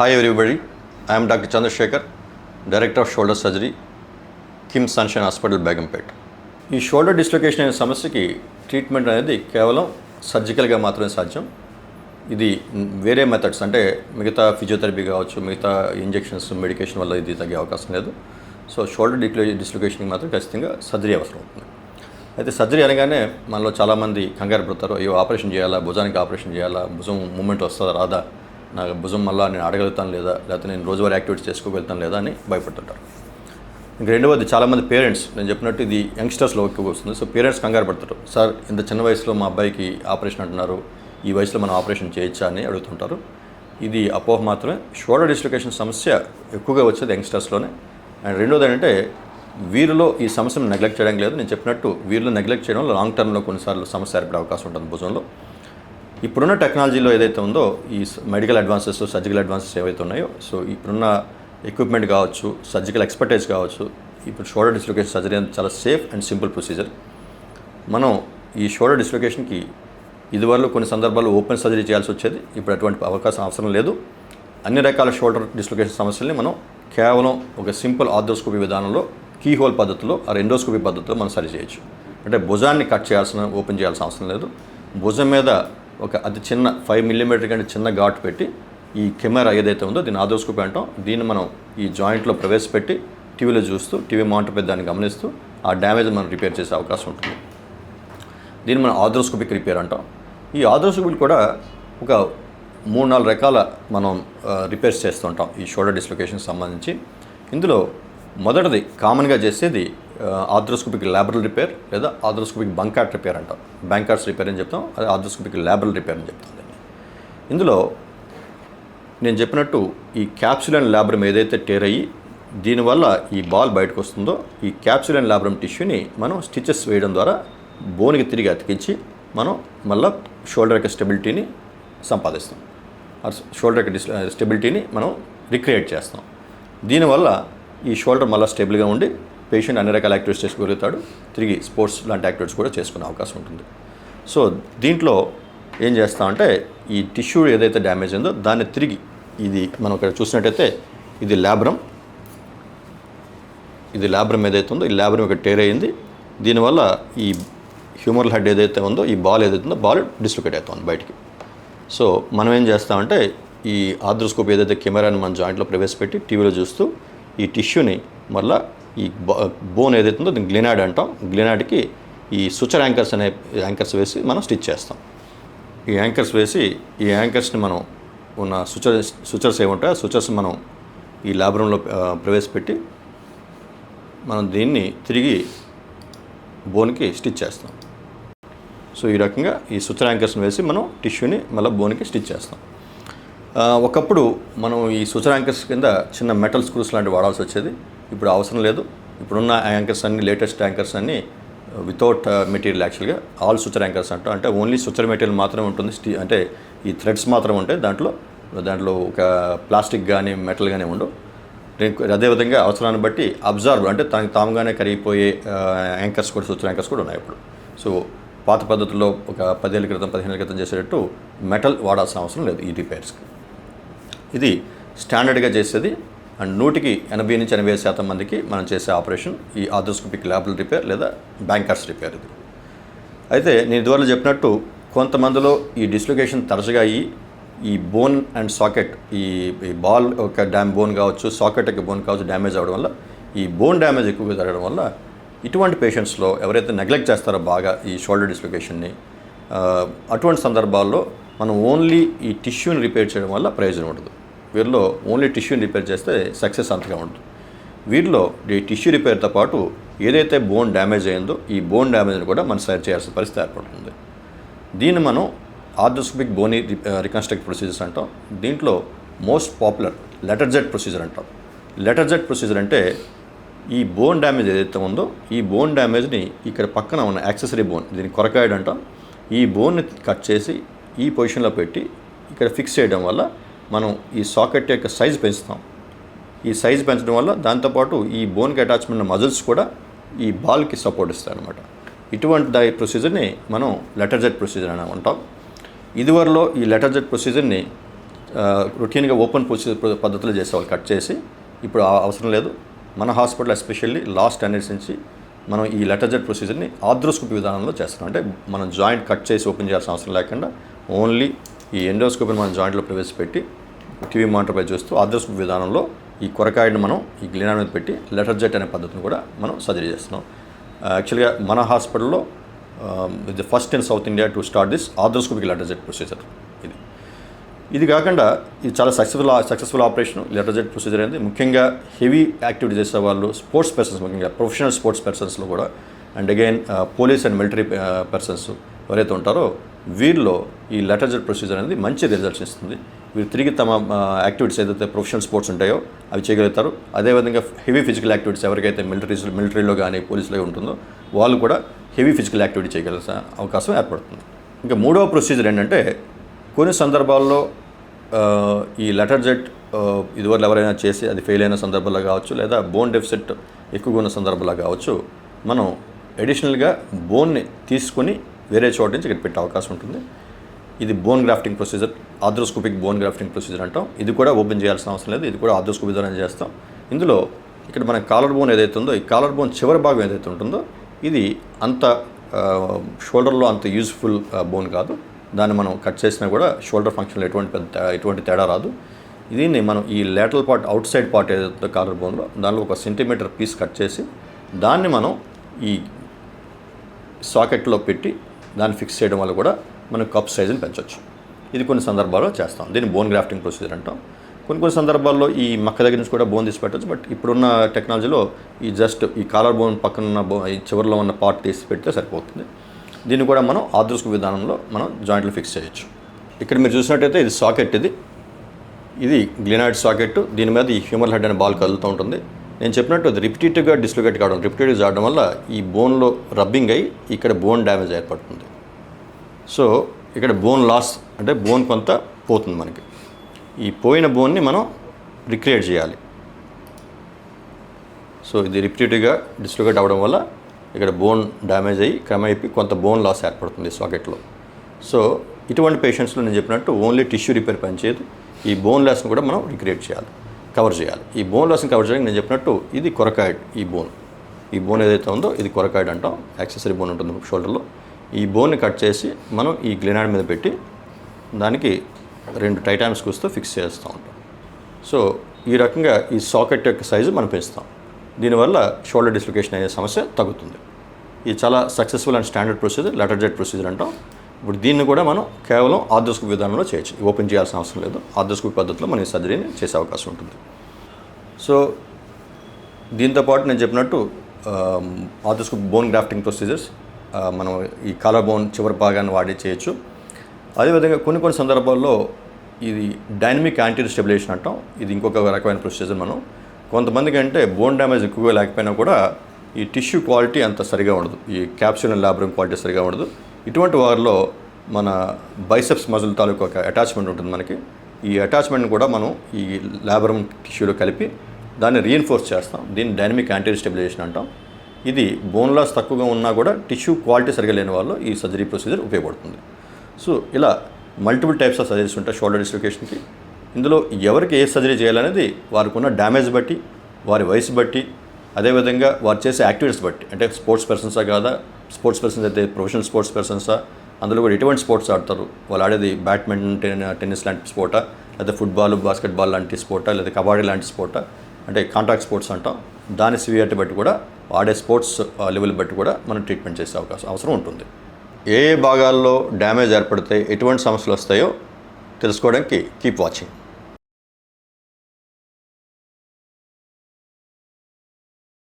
Hi everybody, I am Dr. Chandrasekhar, Director of Shoulder Surgery, Kim Sunshine Hospital, Begumpet. ఈ shoulder dislocation అనే సమస్యకి treatment అనేది కేవలం సర్జికల్గా మాత్రమే సాధ్యం. ఇది వేరే మెథడ్స్ అంటే మిగతా ఫిజియోథెరపీ కావచ్చు, మిగతా ఇంజెక్షన్స్, మెడికేషన్ వల్ల ఇది తగ్గే అవకాశం లేదు. సో షోల్డర్ డిస్లొకేషన్కి మాత్రం ఖచ్చితంగా సర్జరీ అవసరం అవుతుంది. అయితే సర్జరీ అనగానే మనలో చాలామంది కంగారు పడతారు, అయ్యో ఆపరేషన్ చేయాలా, భుజానికి ఆపరేషన్ చేయాలా, భుజం మూమెంట్ వస్తుందా రాదా, నాకు భుజం మళ్ళీ నేను అడగలుగుతాను లేదా, లేకపోతే నేను రోజువారీ యాక్టివిటీస్ చేసుకోగలుగుతాను లేదా అని భయపడుతుంటారు. ఇంక రెండవది, చాలామంది పేరెంట్స్, నేను చెప్పినట్టు ఇది యంగ్స్టర్స్లో ఎక్కువగా వస్తుంది. సో పేరెంట్స్ కంగారు పడతారు, సార్ ఇంత చిన్న వయసులో మా అబ్బాయికి ఆపరేషన్ అంటున్నారు, ఈ వయసులో మనం ఆపరేషన్ చేయొచ్చా అని అడుగుతుంటారు. ఇది అపోహ మాత్రమే. షోల్డర్ డిస్లొకేషన్ సమస్య ఎక్కువగా వచ్చేది యంగ్స్టర్స్లోనే. అండ్ రెండోది ఏంటంటే వీరిలో ఈ సమస్యను నెగ్లెక్ట్ చేయడం లేదు. నేను చెప్పినట్టు వీరిలో నెగ్లెక్ట్ చేయడం వల్ల లాంగ్ టర్మ్లో కొన్నిసార్లు సమస్య ఏర్పడే అవకాశం ఉంటుంది భుజంలో. ఇప్పుడున్న టెక్నాలజీలో ఏదైతే ఉందో, ఈ మెడికల్ అడ్వాన్సెస్, సర్జికల్ అడ్వాన్సెస్ ఏవైతే ఉన్నాయో, సో ఇప్పుడున్న ఎక్విప్మెంట్ కావచ్చు, సర్జికల్ ఎక్స్పర్టైజ్ కావచ్చు, ఇప్పుడు షోల్డర్ డిస్లొకేషన్ సర్జరీ అనేది చాలా సేఫ్ అండ్ సింపుల్ ప్రొసీజర్. మనం ఈ షోల్డర్ డిస్లొకేషన్కి ఇదివరకు కొన్ని సందర్భాల్లో ఓపెన్ సర్జరీ చేయాల్సి వచ్చేది. ఇప్పుడు అటువంటి అవసరం లేదు. అన్ని రకాల షోల్డర్ డిస్లొకేషన్ సమస్యల్ని మనం కేవలం ఒక సింపుల్ ఆర్థోస్కోపీ విధానంలో, కీ హోల్ పద్ధతిలో, ఎండోస్కోపీ పద్ధతిలో మనం సరి చేయొచ్చు. అంటే భుజాన్ని కట్ చేయాల్సిన, ఓపెన్ చేయాల్సిన అవసరం లేదు. భుజం మీద ఒక అతి చిన్న 5 మిల్లీమీటర్ కంటే చిన్న ఘాటు పెట్టి, ఈ కెమెరా ఏదైతే ఉందో దీన్ని ఆర్థోస్కోపీ అంటాం, దీన్ని మనం ఈ జాయింట్లో ప్రవేశపెట్టి టీవీలో చూస్తూ, టీవీ మానిటర్ పెద్ద దాన్ని గమనిస్తూ ఆ డ్యామేజ్ మనం రిపేర్ చేసే అవకాశం ఉంటుంది. దీన్ని మనం ఆర్థోస్కోపిక్ రిపేర్ అంటాం. ఈ ఆర్థోస్కోపీలు కూడా ఒక 3-4 రకాల మనం రిపేర్స్ చేస్తూ ఉంటాం ఈ షోల్డర్ డిస్లొకేషన్కి సంబంధించి. ఇందులో మొదటిది కామన్గా చేసేది ఆర్థోస్కోపిక్ లాబరల్ రిపేర్ లేదా ఆర్థోస్కోపిక్ బంకాట్ రిపేర్ అంటాం. బ్యాంకాట్స్ రిపేర్ అని చెప్తాం, అదే ఆర్థోస్కోపిక్ లాబరల్ రిపేర్ అని చెప్తాం. ఇందులో నేను చెప్పినట్టు ఈ క్యాప్సుల్ అండ్ లాబ్రమ్ ఏదైతే టేర్ అయ్యి దీనివల్ల ఈ బాల్ బయటకు వస్తుందో, ఈ క్యాప్సుల్ అండ్ లాబ్రమ్ టిష్యూని మనం స్టిచెస్ వేయడం ద్వారా బోన్కి తిరిగి అతికించి మనం మళ్ళీ షోల్డర్ యొక్క స్టెబిలిటీని సంపాదిస్తాం. షోల్డర్ యొక్క స్టెబిలిటీని మనం రిక్రియేట్ చేస్తాం. దీనివల్ల ఈ షోల్డర్ మళ్ళీ స్టేబుల్గా ఉండి పేషెంట్ అన్ని రకాల యాక్టివిటీస్ చేసుకోగలుగుతాడు, తిరిగి స్పోర్ట్స్ లాంటి యాక్టివిటీస్ కూడా చేసుకునే అవకాశం ఉంటుంది. సో దీంట్లో ఏం చేస్తామంటే ఈ టిష్యూ ఏదైతే డ్యామేజ్ అయిందో దాన్ని తిరిగి, ఇది మనం ఇక్కడ చూసినట్టయితే ఇది లాబ్రమ్ ఏదైతే ఉందో ఈ లాబ్రమ్ ఇక్కడ టేర్ అయింది. దీనివల్ల ఈ హ్యూమరల్ హెడ్ ఏదైతే ఉందో, ఈ బాల్ ఏదైతే ఉందో బాల్ డిస్లొకేట్ అవుతుంది బయటికి. సో మనం ఏం చేస్తామంటే ఈ ఆర్థోస్కోప్ ఏదైతే కెమెరాని మన జాయింట్లో ప్రవేశపెట్టి టీవీలో చూస్తూ ఈ టిష్యూని మళ్ళీ ఈ బోన్ ఏదైతే ఉందో దీన్ని గ్లినాడ్ అంటాం, గ్లినాడ్కి ఈ సుచర్ యాంకర్స్ వేసి మనం స్టిచ్ చేస్తాం. ఈ యాంకర్స్ వేసి ఈ యాంకర్స్ని మనం ఉన్న సుచర్స్ ఏముంటాయో ఆ సుచర్స్ మనం ఈ లాబ్రంలో ప్రవేశపెట్టి మనం దీన్ని తిరిగి బోన్కి స్టిచ్ చేస్తాం. సో ఈ రకంగా ఈ సుచర్ యాంకర్స్ని వేసి మనం టిష్యూని మళ్ళీ బోన్కి స్టిచ్ చేస్తాం. ఒకప్పుడు మనం ఈ సుచర్ యాంకర్స్ కింద చిన్న మెటల్ స్క్రూస్ లాంటివి వాడాల్సి వచ్చేది. ఇప్పుడు అవసరం లేదు. ఇప్పుడున్న యాంకర్స్ అన్ని, లేటెస్ట్ యాంకర్స్ అన్నీ వితౌట్ మెటీరియల్, యాక్చువల్గా ఆల్ సుచర్ యాంకర్స్ అంటాం. అంటే ఓన్లీ సుచర్ మెటీరియల్ మాత్రమే ఉంటుంది, అంటే ఈ థ్రెడ్స్ మాత్రం ఉంటాయి, దాంట్లో ఒక ప్లాస్టిక్ కానీ మెటల్ కానీ ఉండవు. అదేవిధంగా అవసరాన్ని బట్టి అబ్జార్బ్ అంటే తనకి తాముగానే కరిగిపోయే యాంకర్స్ కూడా, సుచర్ యాంకర్స్ కూడా ఉన్నాయి ఇప్పుడు. సో పాత పద్ధతుల్లో ఒక 10 ఏళ్ళ క్రితం 15 ఏళ్ళ క్రితం చేసేటట్టు మెటల్ వాడాల్సిన అవసరం లేదు ఈ రిపేర్స్కి. ఇది స్టాండర్డ్గా చేసేది. అండ్ 100కి 80-85% మందికి మనం చేసే ఆపరేషన్ ఈ ఆర్థోస్కోపిక్ లాబరల్ రిపేర్ లేదా బ్యాంకాట్స్ రిపేర్. ఇది అయితే నేను ఇదివరకు చెప్పినట్టు కొంతమందిలో ఈ డిస్లొకేషన్ తరచుగా అయ్యి ఈ బోన్ అండ్ సాకెట్, ఈ బాల్ ఒక బోన్ కావచ్చు, సాకెట్ యొక్క బోన్ కావచ్చు డ్యామేజ్ అవ్వడం వల్ల, ఈ బోన్ డ్యామేజ్ ఎక్కువగా జరగడం వల్ల ఇటువంటి పేషెంట్స్లో ఎవరైతే నెగ్లెక్ట్ చేస్తారో బాగా ఈ షోల్డర్ డిస్లొకేషన్ని, అటువంటి సందర్భాల్లో మనం ఓన్లీ ఈ టిష్యూని రిపేర్ చేయడం వల్ల ప్రయోజనం ఉండదు. వీరిలో ఓన్లీ టిష్యూని రిపేర్ చేస్తే సక్సెస్ అంతగా ఉంటుంది. వీరిలో ఈ టిష్యూ రిపేర్తో పాటు ఏదైతే బోన్ డ్యామేజ్ అయిందో ఈ బోన్ డ్యామేజ్ని కూడా మనం సరి చేయాల్సిన పరిస్థితి ఏర్పడుతుంది. దీన్ని మనం ఆర్థోస్కోపిక్ బోనీ రికన్స్ట్రక్ట్ ప్రొసీజర్స్ అంటాం. దీంట్లో most popular letter jet procedure అంటాం. లెటర్ జెట్ ప్రొసీజర్ అంటే ఈ బోన్ డ్యామేజ్ ఏదైతే ఉందో ఈ బోన్ డ్యామేజ్ని ఇక్కడ పక్కన ఉన్న యాక్సెసరీ బోన్, దీన్ని కొరకాయిడ్ అంటాం, ఈ బోన్ని కట్ చేసి ఈ పొజిషన్లో పెట్టి ఇక్కడ ఫిక్స్ చేయడం వల్ల మనం ఈ సాకెట్ యొక్క సైజ్ పెంచుతాం. ఈ సైజ్ పెంచడం వల్ల దాంతోపాటు ఈ బోన్కి అటాచ్మెంట్ ఉన్న మజిల్స్ కూడా ఈ బాల్కి సపోర్ట్ ఇస్తాయి అన్నమాట. ఇటువంటి ప్రొసీజర్ని మనం లెటర్ జెట్ ప్రొసీజర్ అని అంటాం. ఇదివరలో ఈ లెటర్ జెట్ ప్రొసీజర్ని రొటీన్గా ఓపెన్ పద్ధతిలో చేసేవాళ్ళు కట్ చేసి. ఇప్పుడు అవసరం లేదు. మన హాస్పిటల్ ఎస్పెషల్లీ లాస్ట్ 10 years నుంచి మనం ఈ లెటర్జెట్ ప్రొసీజర్ని ఆర్థ్రోస్కోపీ విధానంలో చేస్తున్నాం. అంటే మనం జాయింట్ కట్ చేసి ఓపెన్ చేయాల్సిన అవసరం లేకుండా ఓన్లీ ఈ ఎండోస్కోపీని మనం జాయింట్లో ప్రవేశపెట్టి టీవీ మానిటర్పై చూస్తూ ఆర్థ్రోస్కోపీ విధానంలో ఈ కొరకాయిడ్ని మనం ఈ గ్లినాయిడ్ మీద పెట్టి లెటర్జెట్ అనే పద్ధతిని కూడా మనం సర్జరీ చేస్తున్నాం. యాక్చువల్గా మన హాస్పిటల్లో the first in South India to start this arthroscopic Latarjet procedure. ఇది కాకుండా ఇది చాలా సక్సెస్ఫుల్ ఆపరేషన్ లెటర్జెట్ ప్రొసీజర్ అనేది. ముఖ్యంగా హెవీ యాక్టివిటీ చేసే వాళ్ళు, స్పోర్ట్స్ పర్సన్స్, ముఖ్యంగా ప్రొఫెషనల్ స్పోర్ట్స్ పర్సన్స్లో కూడా, and again police and military persons ఎవరైతే ఉంటారో వీరిలో ఈ లెటర్జెట్ ప్రొసీజర్ అనేది మంచి రిజల్ట్స్ ఇస్తుంది. వీరు తిరిగి తమ యాక్టివిటీస్ ఏదైతే ప్రొఫెషనల్ స్పోర్ట్స్ ఉంటాయో అవి చేయగలుగుతారు. అదేవిధంగా హెవీ ఫిజికల్ యాక్టివిటీస్ ఎవరికైతే మిలిటరీలో కానీ పోలీసులో ఉంటుందో వాళ్ళు కూడా హెవీ ఫిజికల్ యాక్టివిటీ చేయగలిగే అవకాశం ఏర్పడుతుంది. ఇంకా మూడవ ప్రొసీజర్ ఏంటంటే, కొన్ని సందర్భాల్లో ఈ లెటర్జెట్ ఇదివరకు ఎవరైనా చేసి అది ఫెయిల్ అయిన సందర్భంలో కావచ్చు, లేదా బోన్ డెఫిసిట్ ఎక్కువగా ఉన్న సందర్భంలో కావచ్చు, మనం అడిషనల్గా బోన్ని తీసుకొని వేరే చోట నుంచి ఇక్కడ పెట్టే అవకాశం ఉంటుంది. ఇది bone grafting procedure, arthroscopic bone grafting procedure అంటాం. ఇది కూడా ఓపెన్ చేయాల్సిన అవసరం లేదు. ఇది కూడా ఆర్థ్రోస్కోపీ ద్వారా చేస్తాం. ఇందులో ఇక్కడ మన కాలర్ బోన్ ఏదైతే ఉందో, ఈ కాలర్ బోన్ చివరి భాగం ఏదైతే ఉంటుందో ఇది అంత షోల్డర్లో అంత యూజ్ఫుల్ బోన్ కాదు. దాన్ని మనం కట్ చేసినా కూడా షోల్డర్ ఫంక్షన్లో ఎటువంటి తేడా రాదు. దీన్ని మనం ఈ lateral part, out side part ఏదైతే కాలర్ బోన్లో దానిలో 1 centimeter పీస్ కట్ చేసి దాన్ని మనం ఈ సాకెట్లో పెట్టి దాన్ని ఫిక్స్ చేయడం వల్ల కూడా మనం కప్ సైజుని పెంచవచ్చు. ఇది కొన్ని సందర్భాల్లో చేస్తాం. దీన్ని బోన్ గ్రాఫ్టింగ్ ప్రొసీజర్ అంటాం. కొన్ని సందర్భాల్లో ఈ మక్క దగ్గర నుంచి కూడా బోన్ తీసి పెట్టచ్చు. బట్ ఇప్పుడున్న టెక్నాలజీలో ఈ జస్ట్ ఈ కాలర్ బోన్ పక్కన ఉన్న ఈ చివరిలో ఉన్న పార్ట్ తీసి పెడితే సరిపోతుంది. దీన్ని కూడా మనం ఆర్థ్రోస్కోపీ విధానంలో మనం జాయింట్లో ఫిక్స్ చేయొచ్చు. ఇక్కడ మీరు చూసినట్టయితే ఇది సాకెట్, ఇది గ్లినాయిడ్ సాకెట్. దీని మీద ఈ హ్యూమరల్ హెడ్ అనే బాల్ కదులుతూ ఉంటుంది. నేను చెప్పినట్టు అది రిపిటేటివ్గా డిస్లొకేట్ కావడం, రిపిటేటివ్ జాడడం వల్ల ఈ బోన్లో రబ్బింగ్ అయ్యి ఇక్కడ బోన్ డ్యామేజ్ ఏర్పడుతుంది. సో ఇక్కడ బోన్ లాస్ అంటే బోన్ కొంత పోతుంది మనకి. ఈ పోయిన బోన్ని మనం రిక్రియేట్ చేయాలి. సో ఇది రిపిటేటివ్గా డిస్లొకేట్ అవ్వడం వల్ల ఇక్కడ బోన్ డ్యామేజ్ అయ్యి క్రమేపీ కొంత బోన్ లాస్ ఏర్పడుతుంది సాకెట్లో. సో ఇటువంటి పేషెంట్స్లో నేను చెప్పినట్టు ఓన్లీ టిష్యూ రిపేర్ పనిచేయదు. ఈ బోన్ లాస్ని కూడా మనం రిక్రియేట్ చేయాలి, కవర్ చేయాలి. ఈ బోన్ లాస్ని కవర్ చేయడానికి నేను చెప్పినట్టు ఇది కొరకాయిడ్. ఈ బోన్ ఏదైతే ఉందో ఇది కొరకాయిడ్ అంటాం. యాక్సెసరీ బోన్ ఉంటుంది షోల్డర్లో. ఈ బోన్ని కట్ చేసి మనం ఈ గ్లినాయిడ్ మీద పెట్టి దానికి 2 టైటాన్ స్క్రూస్తో ఫిక్స్ చేస్తూ ఉంటాం. సో ఈ రకంగా ఈ సాకెట్ యొక్క సైజు మనం పెంచుతాం. దీనివల్ల షోల్డర్ డిస్లొకేషన్ అయ్యే సమస్య తగ్గుతుంది. ఇది చాలా successful and standard procedure, Latarjet procedure అంటాం. ఇప్పుడు దీన్ని కూడా మనం కేవలం ఆర్థ్రోస్కోపీ విధానంలో చేయొచ్చు. ఓపెన్ చేయాల్సిన అవసరం లేదు. ఆర్థ్రోస్కోపీ పద్ధతిలో మనం ఈ సర్జరీని చేసే అవకాశం ఉంటుంది. సో దీంతోపాటు నేను చెప్పినట్టు ఆర్థ్రోస్కోపీ బోన్ గ్రాఫ్టింగ్ ప్రొసీజర్స్ మనం ఈ కాలర్ బోన్ చివరి భాగాన్ని వాడి చేయొచ్చు. అదేవిధంగా కొన్ని సందర్భాల్లో ఇది డైనమిక్ యాంటీరియర్ స్టెబిలైజేషన్ అంటాం. ఇది ఇంకొక రకమైన ప్రొసీజర్. మనం కొంతమందికి అంటే బోన్ డ్యామేజ్ ఎక్కువగా లేకపోయినా కూడా ఈ టిష్యూ క్వాలిటీ అంత సరిగా ఉండదు, ఈ క్యాప్సూల్ అండ్ లాబ్రమ్ క్వాలిటీ సరిగా ఉండదు. ఇటువంటి వారిలో మన బైసెప్స్ మజిల్ తాలూకు ఒక అటాచ్మెంట్ ఉంటుంది మనకి. ఈ అటాచ్మెంట్ని కూడా మనం ఈ లాబ్రమ్ టిష్యూలో కలిపి దాన్ని రీఎన్ఫోర్స్ చేస్తాం. దీన్ని డైనమిక్ యాంటీరియర్ స్టెబిలైజేషన్ అంటాం. ఇది బోన్ లాస్ తక్కువగా ఉన్నా కూడా టిష్యూ క్వాలిటీ సరిగా లేని వాళ్ళు ఈ సర్జరీ ప్రొసీజర్ ఉపయోగపడుతుంది. సో ఇలా మల్టిపుల్ టైప్స్ ఆఫ్ సర్జరీస్ ఉంటాయి షోల్డర్ డిస్లొకేషన్కి. ఇందులో ఎవరికి ఏ సర్జరీ చేయాలనేది వారికి ఉన్న డ్యామేజ్ బట్టి, వారి వయసు బట్టి, అదేవిధంగా వారు చేసే యాక్టివిటీస్ బట్టి, అంటే స్పోర్ట్స్ పర్సన్సా కాదా, స్పోర్ట్స్ పర్సన్స్ అయితే ప్రొఫెషనల్ స్పోర్ట్స్ పర్సన్సా, అందులో కూడా ఎటువంటి స్పోర్ట్స్ ఆడతారు, వాళ్ళు ఆడేది బ్యాడ్మింటన్, టెన్నిస్ లాంటి స్పోర్టా, లేదా ఫుట్బాల్, బాస్కెట్బాల్ లాంటి స్పోర్టా, లేదా కబడ్డీ లాంటి స్పోర్టా, అంటే కాంటాక్ట్ స్పోర్ట్స్ అంటాం. దాని సివియారిటీ బట్టి కూడా, ఆడే స్పోర్ట్స్ లెవెల్ బట్టి కూడా మనం ట్రీట్మెంట్ చేసే అవసరం ఉంటుంది. ఏ భాగాల్లో డ్యామేజ్ ఏర్పడితే ఎటువంటి సమస్యలు వస్తాయో తెలుసుకోవడానికి కీప్ వాచింగ్.